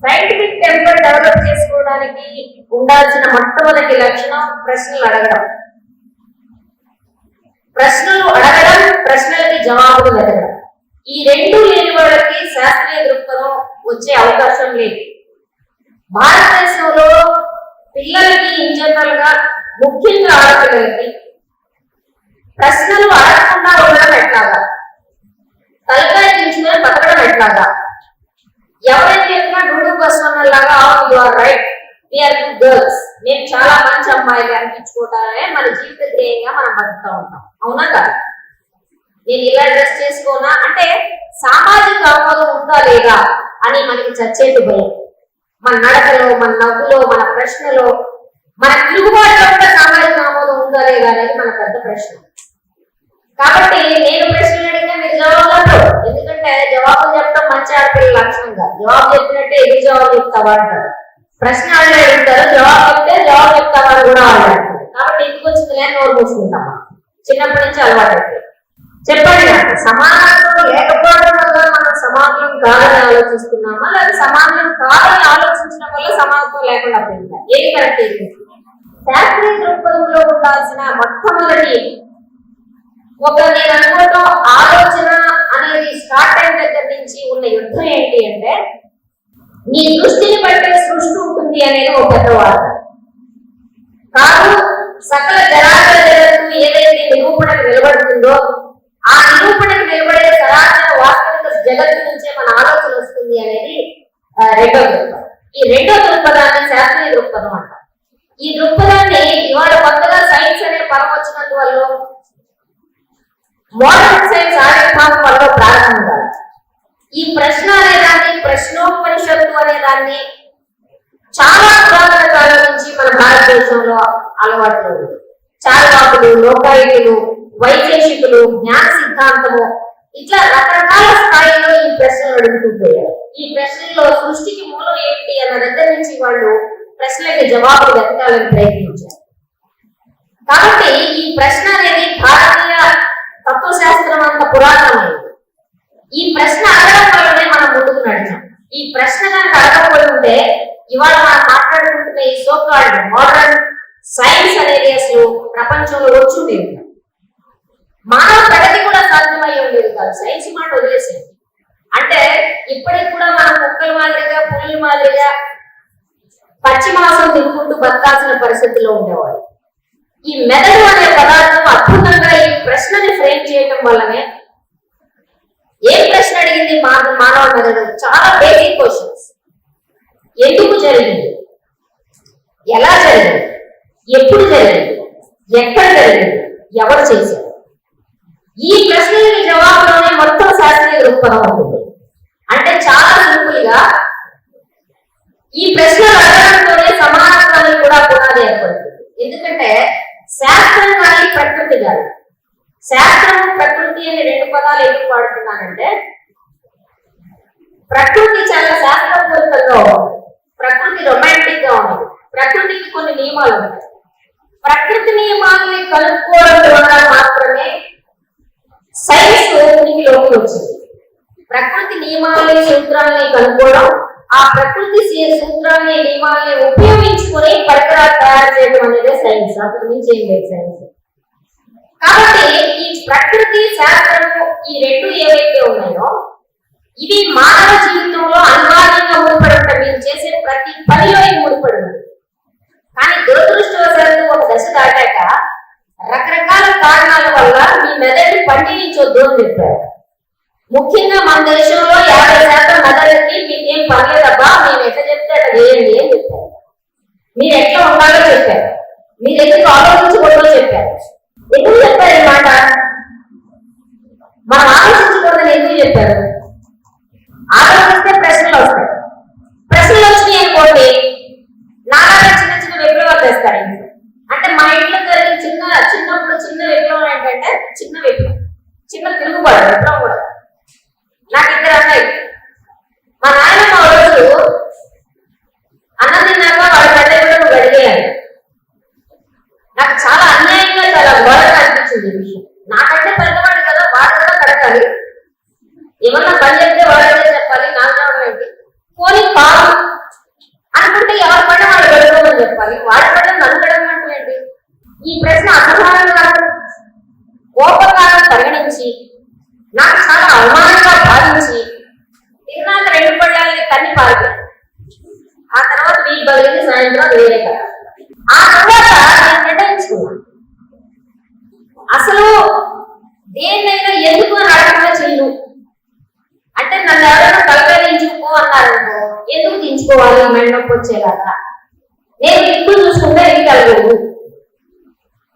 Scientific temper develop చేసుకోవడానికి ఉండాల్సిన మొట్టమొదటి లక్షణం ప్రశ్నలు అడగడం. ప్రశ్నలు అడగడం, ప్రశ్నలకి జవాబులు వెతకడం. ఈ రెండు లేని వాళ్ళకి శాస్త్రీయ దృక్పథం వచ్చే అవకాశం లేదు. భారతదేశంలో పిల్లలకి ఇన్ జనరల్ గా, ముఖ్యంగా ఆడపిల్లలకి ప్రశ్నలు అడగకుండా ఉండడం ఎట్లాగా, తలకాయ దించుకొని బతకడం ఎట్లాగా, ఎవరైతే చెప్పినా డూడు బస్వన్నలాగా you are right, we're good girls, మేము చాలా మంచి అమ్మాయిలు అనిపించుకోవటానే మన జీవిత ధ్యేయంగా మనం బతుకుతూ ఉంటాం. అవునా కాదు? నేను ఇలా డ్రెస్ చేసుకోనా అంటే సామాజిక ఆమోదం ఉందా లేదా అని మనకి చచ్చేది భయం. మన నడకలో, మన నవ్వులో, మన ప్రశ్నలో, మన తిరుగుబాటులో కూడా సామాజిక ఆమోదం ఉందా లేదా అనేది మన పెద్ద ప్రశ్న. కాబట్టి నేను ప్రశ్నలు అడిగితే మీరు జవాబు అంటారు. ఎందుకంటే జవాబులు చెప్పడం మంచి ఆడపిల్ల లక్షణంగా, జవాబు చెప్పినట్టే ఎదురు జవాబు చెప్తావా అంటారు. ప్రశ్న అడుగుతారు, జవాబు చెప్తే జవాబు చెప్తావా అని కూడా అడుగుతారు. కాబట్టి ఎందుకు వచ్చింది లేని నోరు మూసుకుంటామా, చిన్నప్పటి నుంచి అలవాటు అయితే. చెప్పండి నాకు, సమానత్వం లేకపోవడం వల్ల మనం సమానం కాదని ఆలోచిస్తున్నామా, లేదా సమానం కాదని ఆలోచించడం వల్ల సమానత్వం లేకుండా పోయిందా? ఏది కరెక్ట్ అయితే? శాస్త్రీయ దృక్పథంలో ఉండాల్సిన మొట్టమొదటి నేను అనుకోవటం ఆలోచన అనేది స్టార్ట్ అయిన దగ్గర నుంచి ఉన్న యుద్ధం ఏంటి అంటే, నీ దృష్టిని బట్టే సృష్టి ఉంటుంది అనేది ఒక పెద్ద వాదన కాదు. సకల జరాచర జగత్తు ఏదైతే నిరూపణకు నిలబడుతుందో ఆ నిరూపణకు నిలబడే సరాచర వాస్తవిక జగత్తు నుంచే మన ఆలోచన వస్తుంది అనేది రెండో దృక్పథం. ఈ రెండో దృక్పథాన్ని శాస్త్రీయ దృక్పథం అంటారు. ఈ దృక్పథాన్ని ఇవాళ కొత్తగా సైన్స్ అనే పదం వచ్చినందువల్ల, మోడర్న్ సైన్స్ ఆవిర్భావం వల్ల ప్రారంభం కాదు. ఈ ప్రశ్న అనేదాన్ని, ప్రశ్నోపనిషత్తు అనేదాన్ని చాలా పురాతన కాలం నుంచి మన భారతదేశంలో అలవాటులో ఉంది. చార్వాకులు, లోకాయులు, వైశేషికులు, జ్ఞాన సిద్ధాంతము, ఇట్లా రకరకాల స్థాయిలో ఈ ప్రశ్నలు అడుగుతూ పోయారు. ఈ ప్రశ్నల్లో సృష్టికి మూలం ఏమిటి అన్న దగ్గర నుంచి వాళ్ళు ప్రశ్నలకి జవాబులు వెతకాలని ప్రయత్నించారు. కాబట్టి ఈ ప్రశ్న అనేది భారతీయ తత్వశాస్త్రం అంత పురాతనమైంది. ఈ ప్రశ్న అడగడం వల్లనే మనం ముందుకు నడిచాం. ఈ ప్రశ్న కనుక అడగకపోయి ఉంటే ఇవాళ మనం మాట్లాడుకుంటున్న ఈ సోకాల్డ్ మోడర్న్ సైన్స్ అనేది అసలు ప్రపంచంలో వచ్చి ఉండేది కాదు. మానవ ప్రగతి కూడా సాధ్యమై ఉండేది కాదు. సైన్స్ మాట వదిలేసేది. అంటే ఇప్పటికి కూడా మనం కుక్కల మాదిరిగా, పులుల మాదిరిగా పచ్చి మాంసం తినుకుంటూ బతకాల్సిన పరిస్థితిలో ఉండేవాడు. ఈ మెదడు అనే పదార్థం అద్భుతంగా ఈ ప్రశ్నని ఫ్రేమ్ చేయటం వల్లనే, ఏ ప్రశ్న అడిగింది మానవ మెదడు? చాలా బేసిక్ క్వశ్చన్స్. ఎందుకు జరిగింది, ఎలా జరిగింది, ఎప్పుడు జరిగింది, ఎక్కడ జరిగింది, ఎవరు చేశారు? ఈ ప్రశ్నలకి జవాబులోనే మొత్తం శాస్త్రీయ దృక్పథం ఉంటుంది. అంటే చాలా సింపుల్ గా ఈ ప్రశ్నలు అడగడంతోనే సమానత్వానికి కూడా పునాది ఏర్పడుతుంది. ఎందుకంటే శాస్త్రం కానీ ప్రకృతి కాదు. శాస్త్రం, ప్రకృతి అనే రెండు పదాలు ఎందుకు వాడుతున్నానంటే, ప్రకృతి చాలా శాస్త్రపూరితంగా ఉంటుంది, ప్రకృతి రొమాంటిక్ గా ఉంటుంది, ప్రకృతికి కొన్ని నియమాలు ఉంటాయి. ప్రకృతి నియమాలని కలుపుకోవడం ద్వారా మాత్రమే సైన్స్ ఉనికిలోకి వచ్చింది. ప్రకృతి నియమాలని, సూత్రాలని కనుక్కోవడం, ఆ ప్రకృతి సూత్రాలని, నియమాలని ఉపయోగించుకొని పరికరాలు తయారు చేయడం అనేది సైన్స్. అప్పుడు నుంచి ఏం లేదు సైన్స్. కాబట్టి ఈ ప్రకృతి, శాస్త్రము, ఈ రెండు ఏవైతే ఉన్నాయో ఇవి మానవ జీవితంలో అనివార్యంగా ముడిపడటం, మీరు చేసే ప్రతి పనిలో ముడిపడి ఉంది. కానీ దురదృష్టవశాత్తు ఒక దశ దాటాక రకరకాల కారణాల వల్ల మీ మెదడుని పండించొద్దు అని చెప్పారు. ముఖ్యంగా మన దేశంలో 50% మెదడుకి మీకేం పర్లేదబ్బా, మేము ఎట్లా చెప్తే అట్లా చేయండి అని చెప్పారు. మీరు ఎట్లా ఉండాలో చెప్పారు, మీరు ఎందుకు ఆలోచించకూడదో చెప్పారు. ఎందుకు చెప్పారు ఈ మాట? మనం ఆలోచించకూడదని ఎందుకు చెప్పారు? ఆలోచిస్తే ప్రశ్నలు వస్తాయి. ప్రశ్నలు వచ్చినాయి అనుకోండి, నాలుగు చిన్న చిన్న విప్లవాలు తెస్తారు. అంటే మా ఇంట్లో జరిగిన చిన్నప్పుడు చిన్న విప్లవం ఏంటంటే, చిన్న తిరుగుబాటు విప్లవం కూడా. నాకు ఇద్దరు అన్నయ్య. మా నాయన మా రోజు అన్నం తిన్నాక వాళ్ళ కట్టే కూడా నువ్వు అడిగేయాలి. నాకు చాలా అన్యాయంగా, చాలా ఘోరంగా అనిపించింది ఈ విషయం. నాకంటే పెద్దవాడు కదా, వాడు కూడా కడగాలి. ఏమన్నా పని చెప్తే వాడైతే చెప్పాలి, నాకు ఏంటి పోనీ పాలు ఇంటికి బదిలీ సాయంత్రం వేరే కదా. ఆ తర్వాత నేను నిర్ణయించుకున్నాను, అసలు దేన్నైనా ఎందుకు అని అడగకుండా చెయ్యు. అంటే నన్ను ఎవరైనా తలకాయ దించుకో అన్నారనుకో, ఎందుకు దించుకోవాలి మెండకు వచ్చేలాగా, నేను ఇప్పుడు చూసుకుంటే ఇది కలగదు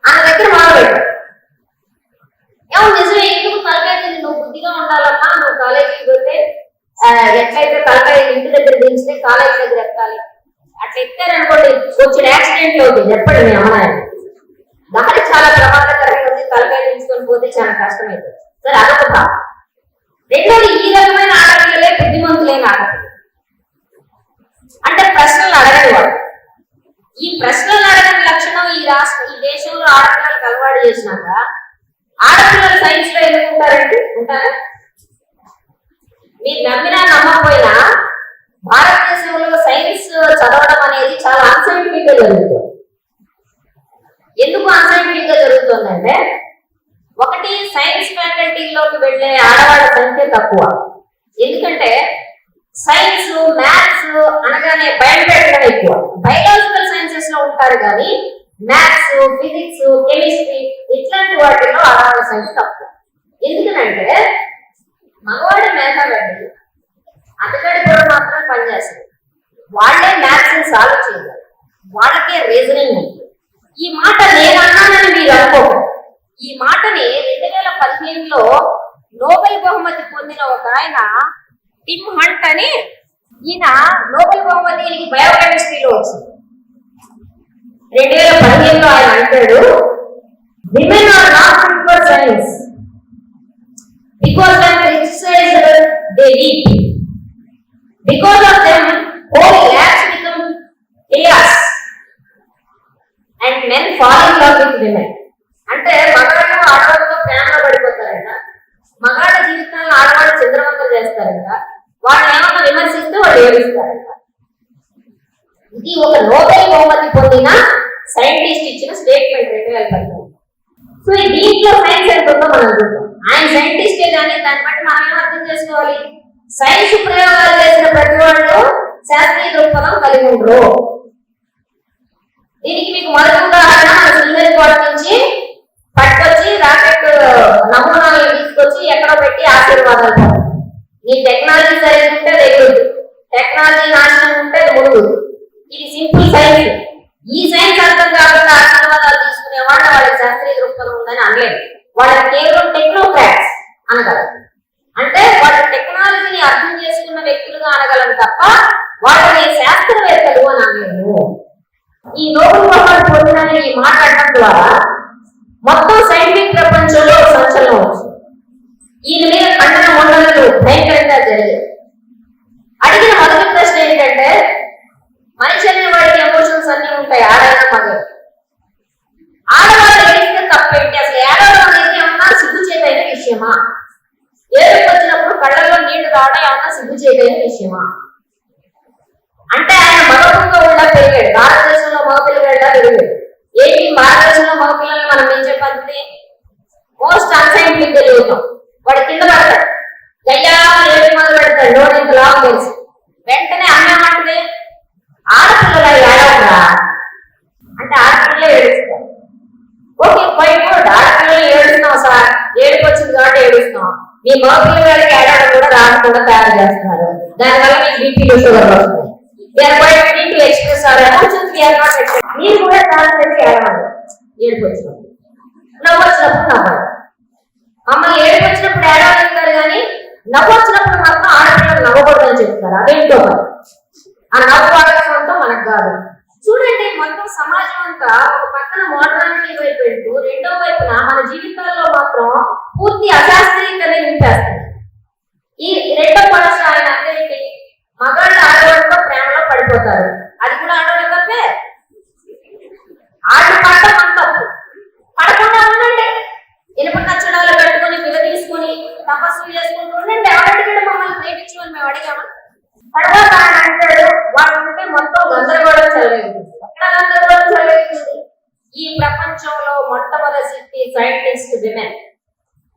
అన్న దగ్గర మొదలుపెట్టాను. ఏమో నిజమే, ఎందుకు తలకాయ తింది, నువ్వు బుద్ధిగా ఉండాలమ్మా, నువ్వు కాలేజీకి పోతే ఎట్లయితే తలకాయ ఇంటి దగ్గర దించితే కాలేజీ దగ్గర ఎక్కాలి, అట్లా ఎక్కారనుకోండి వచ్చిన యాక్సిడెంట్లు అవుతుంది. చెప్పండి మీ అమ్మాయి, దారి చాలా ప్రమాదకరంగా ఉంది, తలకాయ దించుకొని పోతే చాలా కష్టమైపోతుంది. సరే అదొక భాగం. రెండోది, ఈ రకమైన ఆడపిల్లలే బుద్ధిమంతులైన ఆడపిల్లలు. అంటే ప్రశ్నలు అడగని వాడు. ఈ ప్రశ్నలు అడగని లక్షణం ఈ దేశంలో ఆడపిల్లలకు అలవాటు చేసినాక ఆడపిల్లలు సైన్స్ లో ఎందుకు ఉంటారంటే ఉంటారా? మీరు నమ్మినా నమ్మకపోయినా భారతదేశంలో సైన్స్ చదవడం అనేది చాలా అన్సైంటిఫిక్ గా జరుగుతుంది. ఎందుకు అన్సైంటిఫిక్ గా జరుగుతుందంటే, ఒకటి, సైన్స్ ఫ్యాకల్టీలోకి వెళ్లే ఆడవాళ్ళ సంఖ్య తక్కువ. ఎందుకంటే సైన్స్ మ్యాథ్స్ అనగానే బయటపెట్టడం ఎక్కువ. బయాలజికల్ సైన్సెస్ లో ఉంటారు కానీ మ్యాథ్స్, ఫిజిక్స్, కెమిస్ట్రీ ఇట్లాంటి వాటిల్లో ఆడవాళ్ళ సంఖ్య తక్కువ. ఎందుకనంటే మగవాడి మేధావండి, అతగాడి కూడా మాత్రం పనిచేస్తుంది. వాళ్ళే మ్యాథ్స్ సాల్వ్ చేయగలరు, వాళ్ళకే రీజనింగ్ ఉంది. ఈ మాట నేను అన్నానని మీరు అనుకోరు. ఈ మాటని 2015లో నోబెల్ బహుమతి పొందిన ఒక ఆయన టిమ్ హంట్ అని, ఈయన నోబెల్ బహుమతి బయోకెమిస్ట్రీలో వచ్చింది. 2015లో ఆయన అంటాడు, women are not fit for science because when criticized they weep, because of them whole labs become chaos and men fall in love with women. అంటే మగాళ్ళు ఆడవాళ్ళతో ప్రేమలో పడిపోతారంట, మగాళ్ళ జీవితాలను ఆడవాళ్ళు చంద్రవంతం చేస్తారంట, వాళ్ళు ఏమన్నా విమర్శిస్తే వాళ్ళు ఏడుస్తారంట. ఇది ఒక నోబెల్ బహుమతి పొందిన సైంటిస్ట్ ఇచ్చిన స్టేట్మెంట్ 2015. సో ఈ దీంట్లో సైన్స్ ఎంత ఉందో మనం చూద్దాం. ఆయన సైంటిస్టే కానీ దాన్ని బట్టి మనం ఏం అర్థం చేసుకోవాలి, సైన్స్ ప్రయోగాలు చేసిన ప్రతి వాళ్ళు శాస్త్రీయ దృక్పథం కలిగి ఉండరు. దీనికి మీకు మొదటి ఉదాహరణ, శ్రీహరికోట నుంచి పట్టుకొచ్చి రాకెట్ నమూనాలను తీసుకొచ్చి ఎక్కడో పెట్టి ఆశీర్వాదాలు. నీ టెక్నాలజీ సరిగ్గా ఉంటే ఎగురుద్దు, టెక్నాలజీ నాశనం ఉంటే మురుగుదు. ఇది సింపుల్ సైన్స్. ఈ సైన్స్ అర్థం కాకుండా ఆశీర్వాదాలు తీసుకునే వాళ్ళు వాళ్ళకి శాస్త్రీయ దృక్పథం ఉందని అనలేదు. వాళ్ళకి కేవలం టెక్నోక్రాట్స్ అనగలరు. అంటే వాళ్ళ టెక్నాలజీని అర్థం చేసుకున్న వ్యక్తులుగా అనగలరు తప్ప వాళ్ళని శాస్త్రవేత్తలు అని అనలేదు. ఈ నోబెల్ బహుమతి పొందిన ఈ మాట్లాడటం ద్వారా మొత్తం సైంటిఫిక్ ప్రపంచంలో సంచలనం వచ్చింది. ఈయన మీద ఖండన మండలాలు భయంకరంగా జరిగాయి. అడిగిన మొదటి ప్రశ్న ఏంటంటే, మనిషి అనే వాడికి ఎమోషన్స్ అన్ని ఉంటాయి, ఆడైనా మగ. ఆడవాళ్ళు ఏడిస్తే తప్పేంటి? అసలు ఏడవడం అనేది ఏమన్నా సిగ్గు చేయదైన విషయమా? ఏడుపు వచ్చినప్పుడు కళ్ళల్లో నీళ్లు రావడం ఏమన్నా సిగ్గు చేయదైన విషయమా? అంటే ఆయన మగపుగా ఉండా పెరిగాడు, భారతదేశంలో మగ పిల్లగా పెరిగాడు. ఏంటి భారతదేశంలో మగ పిల్లల్ని మనం ఏం చెప్పండి, మోస్ట్ అన్సైంటిఫిక్ గా చదువుతాం. వాడు కింద పడతాడు, గయ్యా ఏడు మొదలు పెడతాడు, లోన్ ఇంత లాభం తెలిసి వెంటనే అమ్మేమంటది, ఆడపిల్లలు ఏడవరా అంటే ఆడపిల్లలే ఏడుస్తాం. ఓకే ఫైన్, ఆడపిల్లలు ఏడుస్తున్నాం సార్, ఏడుపు వచ్చింది కాబట్టి ఏడుస్తున్నాం. మీ మగ పిల్లలకి ఏడవడం కూడా రాకుండా తయారు చేస్తున్నారు, దానివల్ల మీకు బీపీలు షుగర్ వస్తుంది. ఎక్స్ప్రెస్ మీరు కూడా చాలా చేసి ఏడవాలి. ఏడుపు వచ్చినప్పుడు, నవ్వు వచ్చినప్పుడు నవ్వాలి. మమ్మల్ని ఏడుపు వచ్చినప్పుడు ఏడవాలంటారు కానీ నవ్వు వచ్చినప్పుడు మాత్రం ఆడపిల్లలు నవ్వకూడదని చెప్తారు. అదేంటో ఆ నవ్వు వాడకంతో మనకు కాదు. చూడండి, మొత్తం సమాజం అంతా ఒక పక్కన మోడర్నిటీ వైపు వెళ్తూ రెండో వైపున మన జీవితాల్లో మాత్రం పూర్తి అశాస్త్రీయతనే నింపేస్తుంది. ఈ రెండో పరస ఆయన అందరికీ మగాళ్ళు ఆడవాళ్ళతో ప్రేమలో పడిపోతారు. అది కూడా ఆడవాళ్ళ తప్పే. ఆడ పడటం మన తప్పు. పడకుండా ఉండండి, ఇనుప కచ్చడాలు పెట్టుకుని పిల్ల తీసుకుని తపస్సులు చేసుకుంటూ ఉండండి. ఎవరంటే మమ్మల్ని ప్రేమించమని మేము అడిగామా? తర్వాత ఆయన అంటాడు, వాళ్ళు ఉంటే మొత్తం గందరగోళం చెలరేగుతుంది. ఎక్కడ గందరగోళం చెలరేగుతుంది? ఈ ప్రపంచంలో మొట్టమొదటి సైంటిస్ట్ విమెన్,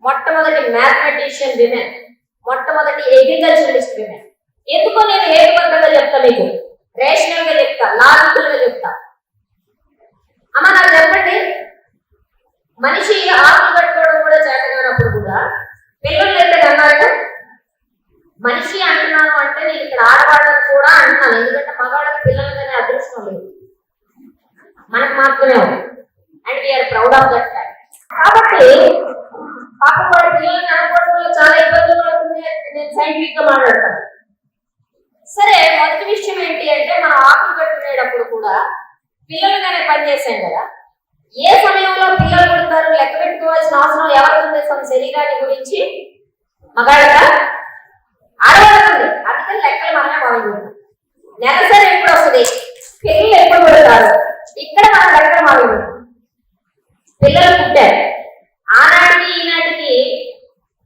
మొట్టమొదటి మ్యాథమెటిషియన్ విమెన్, మొట్టమొదటి అగ్రికల్చరలిస్ట్ విమెన్. ఎందుకో నేను హేతుబద్ధంగా చెప్తా మీకు. రేషనల్ గా చెప్తా, లాజికల్ గా చెప్తా. అమ్మ నాకు చెప్పండి, మనిషి ఆకులు కట్టుకోవడం కూడా చేతగానప్పుడు కూడా పిల్లలు అయితే అన్నారుగా. మనిషి అంటున్నాను అంటే నేను ఇక్కడ ఆడవాళ్ళని కూడా అంటున్నాను, ఎందుకంటే మగవాళ్ళకి పిల్లలకనే అదృష్టం లేదు, మనకు మాత్రమే ఉంది. And we're proud of that fact. కాబట్టి పాపం వాళ్ళ పిల్లల్ని అనుకోవడంలో చాలా ఇబ్బందులు పడుతుంది. నేను సైంటిఫిక్ గా మాట్లాడతాను. సరే, మొదటి విషయం ఏంటి అంటే మనం ఆకులు కట్టుకునేటప్పుడు కూడా పిల్లలుగానే పనిచేసాం కదా. ఏ సమయంలో పిల్లలు పుడతారు లెక్క పెట్టుకోవాల్సిన అవసరం ఎవరికి ఉంది? మన శరీరాన్ని గురించి మగాళ్ళగా ఆడవాళ్ళకుంది. అందుకని లెక్కలు మనమే మొదలుపెట్టాం. నెలసరి ఎప్పుడు వస్తుంది, పిల్లలు ఎప్పుడు పుడతారు, ఇక్కడ మనం లెక్కలు మొదలుపెట్టాం. పిల్లలు పుట్టారు, ఆనాటికి ఈనాటికి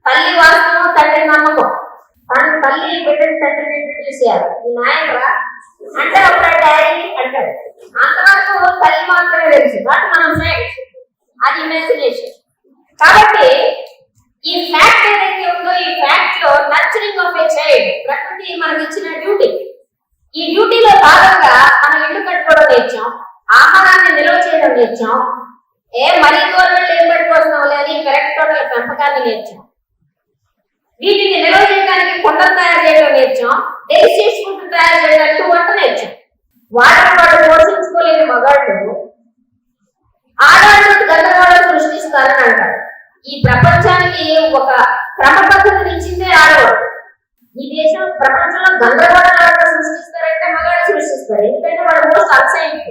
తల్లి వాస్తవం, తండ్రి నమ్మకం. తల్లి బిడ్డని తండ్రిని ఇంట్రడ్యూస్ చేయాలి. ఈ నాయకురా అంటే అప్పుడు డాడీ అంటాడు. అంతవరకు తల్లి మాత్రమే తెలుసు, బట్ మనం ఫ్యాక్ట్, అది ఇమాజినేషన్. కాబట్టి ఈ ఫ్యాక్ట్ ఏదైతే ఉందో, ఈ ఫ్యాక్ట్ లో నర్చరింగ్ ఆఫ్ ఏ చైల్డ్ ప్రకృతి మనకి ఇచ్చిన డ్యూటీ. ఈ డ్యూటీలో భాగంగా మనం ఇల్లు కట్టుకోవడం నేర్చాం, ఆహారాన్ని నిల్వ చేయడం నేర్చాం, మరీ దూరం ఏం పెట్టుకోవడం లేని కరెక్ట్ టోటల్ పెంపకాన్ని నేర్చాం, వీటిని నిల్వ చేయడానికి కొండలు తయారు చేయడం నేర్చాం, డెలిషియస్ ఫుడ్ తయారు చేయడానికి వంట నేర్చాం. వాటిని వాడు పోషించుకోలేని మగాళ్ళు ఆడాళ్ళు గందరగోళం సృష్టిస్తారని అంటారు. ఈ ప్రపంచానికి ఒక క్రమ పద్ధతిని ఇచ్చిందే ఆడవాడు. ఈ దేశం ప్రపంచంలో గందరగోళాలను సృష్టిస్తారంటే మగాళ్ళు సృష్టిస్తారు, ఎందుకంటే వాడు మోస్ట్ అన్సైంటిఫిక్.